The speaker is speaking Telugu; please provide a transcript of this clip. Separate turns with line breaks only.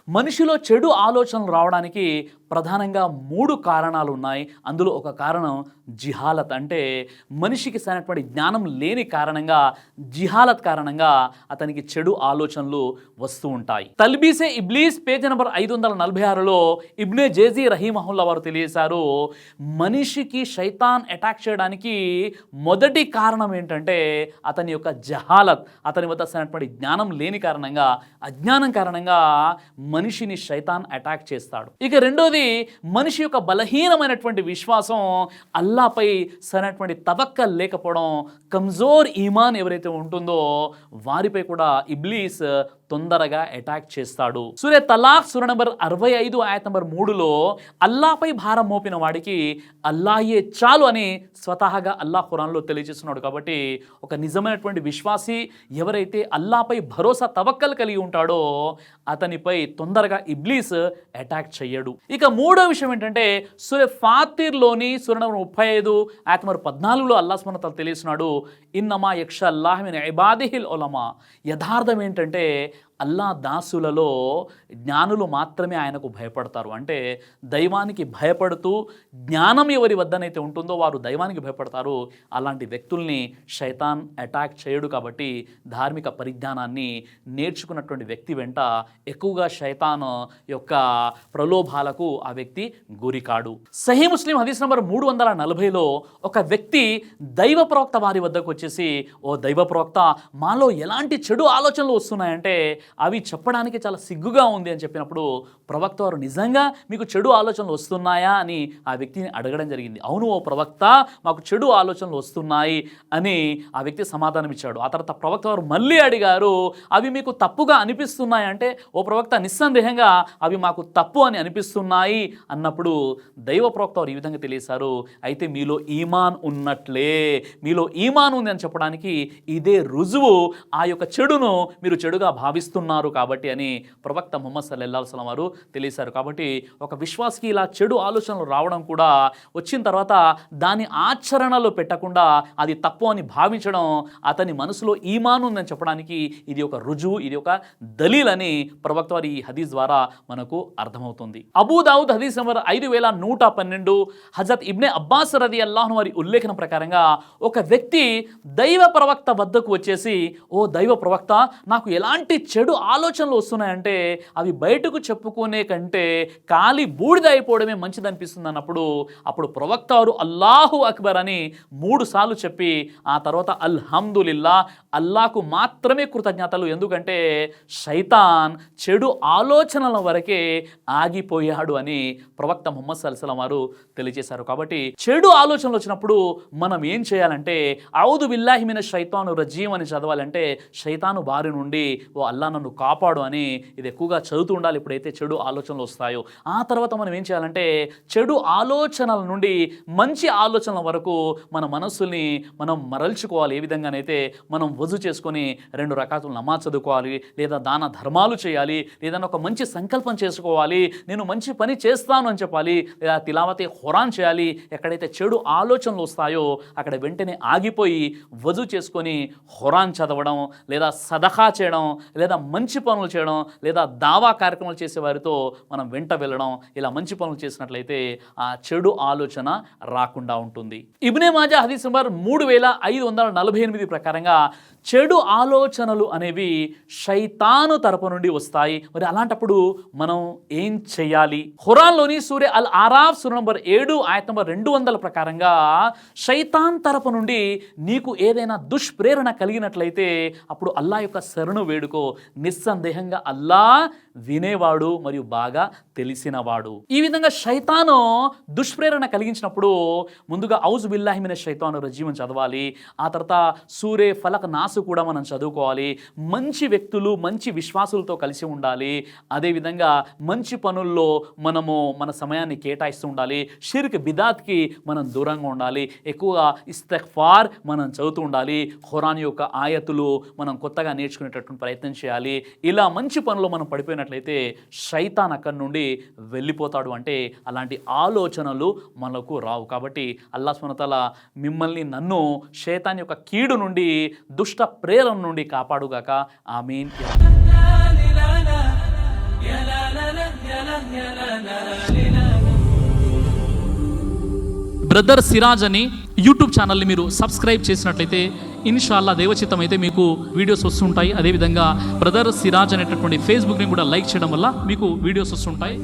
మనిషిలో చెడు ఆలోచనలు రావడానికి ప్రధానంగా 3 కారణాలు ఉన్నాయి. అందులో ఒక కారణం జిహాలత్, అంటే మనిషికి సరైనటువంటి జ్ఞానం లేని కారణంగా, జిహాలత్ కారణంగా అతనికి చెడు ఆలోచనలు వస్తూ ఉంటాయి. తల్బీసే ఇబ్లీస్ పేజ్ నెంబర్ 546లో ఇబ్నే జేజీ రహీమహుల్లా వారు తెలియజేశారు, మనిషికి శైతాన్ అటాక్ చేయడానికి మొదటి కారణం ఏంటంటే అతని యొక్క జహాలత్, అతని వద్ద సరైనటువంటి జ్ఞానం లేని కారణంగా, అజ్ఞానం కారణంగా మనిషిని శైతాన్ అటాక్ చేస్తాడు. ఇక రెండోది మనిషి యొక్క బలహీనమైనటువంటి విశ్వాసం, అల్లాపై సరైనటువంటి తవక్కల్ లేకపోవడం, కమ్జోర్ ఈమాన్ ఎవరైతే ఉంటుందో వారిపై కూడా ఇబ్లీస్ తొందరగా అటాక్ చేస్తాడు. సూరే తలాక్ సూర నంబర్ 65 ఆయత్ నంబర్ 3లో అల్లాపై భారం మోపిన వాడికి అల్లాయే చాలు అని స్వతహాగా అల్లాహ్ ఖురాన్లో తెలియజేస్తున్నాడు. కాబట్టి ఒక నిజమైనటువంటి విశ్వాసి ఎవరైతే అల్లాపై భరోసా తవక్కల్ కలిగి ఉంటాడో అతనిపై తొందరగా ఇబ్లీస్ అటాక్ చెయ్యడు. ఇక మూడో విషయం ఏంటంటే సూరే ఫాతిర్లోని సూర నంబర్ 35 ఆయత్ నంబర్ 14లో అల్లాహ్ సుబ్హానహు వ తఆలా తెలియజేస్తున్నాడు, ఇన్నమా యఖ్షల్లహ మిన్ ఇబాదిహిల్ ఉలమా. యథార్థం ఏంటంటే అల్లా దాసులలో జ్ఞానులు మాత్రమే ఆయనకు భయపడతారు. అంటే దైవానికి భయపడుతూ జ్ఞానం ఎవరి వద్దనైతే ఉంటుందో వారు దైవానికి భయపడతారు. అలాంటి వ్యక్తుల్ని శైతాన్ అటాక్ చేయడు. కాబట్టి ధార్మిక పరిజ్ఞానాన్ని నేర్చుకున్నటువంటి వ్యక్తి వెంట ఎక్కువగా శైతాన్ యొక్క ప్రలోభాలకు ఆ వ్యక్తి గురికాడు. సహీ ముస్లిం హదీస్ నంబర్ 340లో ఒక వ్యక్తి దైవ ప్రవక్త వారి వద్దకు వచ్చేసి, ఓ దైవ ప్రవక్త, మాలో ఎలాంటి చెడు ఆలోచనలు వస్తున్నాయంటే అవి చెప్పడానికి చాలా సిగ్గుగా ఉంది అని చెప్పినప్పుడు ప్రవక్త వారు, నిజంగా మీకు చెడు ఆలోచనలు వస్తున్నాయా అని ఆ వ్యక్తిని అడగడం జరిగింది. అవును ఓ ప్రవక్త, మాకు చెడు ఆలోచనలు వస్తున్నాయి అని ఆ వ్యక్తి సమాధానం ఇచ్చాడు. ఆ తర్వాత ప్రవక్త వారు మళ్ళీ అడిగారు, అవి మీకు తప్పుగా అనిపిస్తున్నాయి అంటే, ఓ ప్రవక్త, నిస్సందేహంగా అవి మాకు తప్పు అని అనిపిస్తున్నాయి అన్నప్పుడు దైవ ప్రవక్త వారు ఈ విధంగా తెలియజేశారు, అయితే మీలో ఈమాన్ ఉన్నట్లే, మీలో ఈమాన్ ఉంది అని చెప్పడానికి ఇదే రుజువు, ఆ యొక్క చెడును మీరు చెడుగా భావిస్తున్నారు కాబట్టి అని ప్రవక్త ముహమ్మద్ సల్లల్లాహు అలైహి వసల్లం వారు తెలియజేశారు. కాబట్టి ఒక విశ్వాసికి ఇలా చెడు ఆలోచనలు రావడం కూడా, వచ్చిన తర్వాత దాని ఆచరణలో పెట్టకుండా అది తప్పు అని భావించడం, అతని మనసులో ఈమాన్ ఉందని చెప్పడానికి ఇది ఒక రుజువు, ఇది ఒక దలీల్ అని ప్రవక్త వారి ఈ హదీస్ ద్వారా మనకు అర్థమవుతుంది. అబూ దావుద్ హదీస్ నంబర్ 5112 హజరత్ ఇబ్నే అబ్బాస్ రదియల్లాహు అన్హు వారి ఉల్లేఖనం ప్రకారంగా ఒక వ్యక్తి దైవ ప్రవక్త వద్దకు వచ్చేసి, ఓ దైవ ప్రవక్త, నాకు ఎలాంటి చెడు ఆలోచనలు వస్తున్నాయంటే అవి బయటకు చెప్పుకునే కంటే కాలి బూడిద అయిపోవడమే మంచిది అనిపిస్తుంది అన్నప్పుడు అప్పుడు ప్రవక్త వారు అల్లాహు అక్బర్ అని 3 సార్లు చెప్పి ఆ తర్వాత అల్హమ్దులిల్లా, అల్లాహకు మాత్రమే కృతజ్ఞతలు, ఎందుకంటే శైతాన్ చెడు ఆలోచనల వరకే ఆగిపోయాడు అని ప్రవక్త ముహమ్మద్ సల్లల్లాహు అలైహి వసల్లం వారు తెలియజేశారు. కాబట్టి చెడు ఆలోచనలు వచ్చినప్పుడు మనం ఏం చేయాలంటే ఔదు బిల్లాహి మినష్ షైతాను రజీమ్ అని చదవాలంటే, శైతాను బారి నుండి ఓ అల్లా నన్ను కాపాడు అని ఇది ఎక్కువగా చదువుతూ ఉండాలి ఎప్పుడైతే చెడు ఆలోచనలు వస్తాయో. ఆ తర్వాత మనం ఏం చేయాలంటే చెడు ఆలోచనల నుండి మంచి ఆలోచనల వరకు మన మనస్సుని మనం మరల్చుకోవాలి. ఏ విధంగానైతే మనం వజు చేసుకొని 2 రకాతులు నమాజ్ చదువుకోవాలి, లేదా దాన ధర్మాలు చేయాలి, లేదా ఒక మంచి సంకల్పం చేసుకోవాలి, నేను మంచి పని చేస్తాను అని చెప్పాలి, లేదా తిలావతే ఖురాన్ చేయాలి. ఎక్కడైతే చెడు ఆలోచనలు వస్తాయో అక్కడ వెంటనే ఆగిపోయి వజు చేసుకొని ఖురాన్ చదవడం, లేదా సదఖా చేయడం, లేదా మంచి పనులు చేయడం, లేదా దావా కార్యక్రమాలు చేసే వారితో మనం వెంట వెళ్ళడం, ఇలా మంచి పనులు చేసినట్లయితే ఆ చెడు ఆలోచన రాకుండా ఉంటుంది. ఇబ్నే మాజా హదీస్ నంబర్ 3548 ప్రకారంగా చెడు ఆలోచనలు అనేవి శైతాను తరపు నుండి వస్తాయి. మరి అలాంటప్పుడు మనం ఏం చేయాలి? ఖురాన్లోని సూరే అల్ ఆరాఫ్ సూర నంబర్ 7 ఆయత్ నంబర్ 200 ప్రకారంగా శైతాన్ తరపు నుండి నీకు ఏదైనా దుష్ప్రేరణ కలిగినట్లయితే అప్పుడు అల్లా యొక్క శరణు వేడుకో, నిస్సందేహంగా అల్లా వినేవాడు మరియు బాగా తెలిసినవాడు. ఈ విధంగా శైతాను దుష్ప్రేరణ కలిగించినప్పుడు ముందుగా ఔజు బిల్లాహి మినష్ షైతానిర్ రజీమ్ అని చదవాలి. ఆ తర్వాత సూరే ఫలక్ నాసు కూడా మనం చదువుకోవాలి. మంచి వ్యక్తులు, మంచి విశ్వాసులతో కలిసి ఉండాలి. అదేవిధంగా మంచి పనుల్లో మనము మన సమయాన్ని కేటాయిస్తూ ఉండాలి. షిర్క్ బిదాత్కి మనం దూరంగా ఉండాలి. ఎక్కువగా ఇస్తిగ్ఫార్ మనం చదువుతూ ఉండాలి. ఖురాన్ యొక్క ఆయతులు మనం కొత్తగా నేర్చుకునేటటువంటి ప్రయత్నం చేయాలి. ఇలా మంచి పనులు మనం పడిపోయినట్లయితే శైతాన్ అక్కడి నుండి వెళ్ళిపోతాడు. అంటే అలాంటి ఆలోచనలు మనకు రావు. కాబట్టి అల్లాహ్ సుబ్హానహు వ తఆలా మిమ్మల్ని, నన్ను శైతాన్ యొక్క కీడు నుండి, దుష్ట ప్రేరణ నుండి కాపాడుగాక. ఆమీన్. బ్రదర్ సిరాజ్ అని యూట్యూబ్ ఛానల్ని మీరు సబ్స్క్రైబ్ చేసినట్లయితే ఇన్షాల్లా దేవచిత్తం అయితే మీకు వీడియోస్ వస్తుంటాయి. అదేవిధంగా బ్రదర్ సిరాజ్ అనేటటువంటి ఫేస్బుక్ని కూడా లైక్ చేయడం వల్ల మీకు వీడియోస్ వస్తుంటాయి.